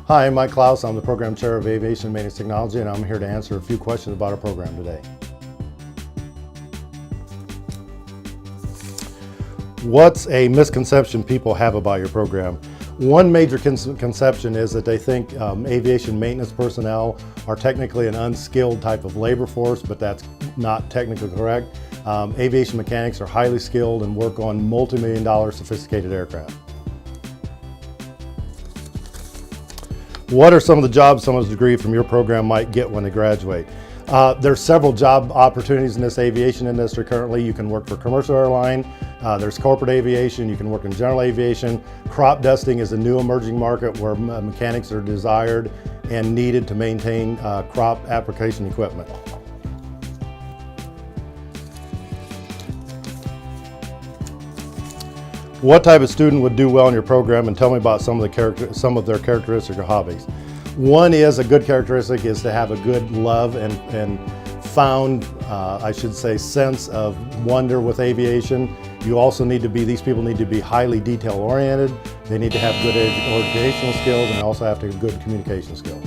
Hi, I'm Mike Clouse. I'm the Program Chair of Aviation and Maintenance Technology, and I'm here to answer a few questions about our program today. What's a misconception people have about your program? One major conception is that they think aviation maintenance personnel are technically an unskilled type of labor force, but that's not technically correct. Aviation mechanics are highly skilled and work on multi-million-dollar sophisticated aircraft. What are some of the jobs someone's degree from your program might get when they graduate? There's several job opportunities in this aviation industry currently. You can work for commercial airline, there's corporate aviation, you can work in general aviation. Crop dusting is a new emerging market where mechanics are desired and needed to maintain crop application equipment. What type of student would do well in your program, and tell me about some of their characteristics or hobbies. One is, a good characteristic is to have a good love and found, I should say, sense of wonder with aviation. You also need to be, these people need to be highly detail oriented. They need to have good educational skills and also have to have good communication skills.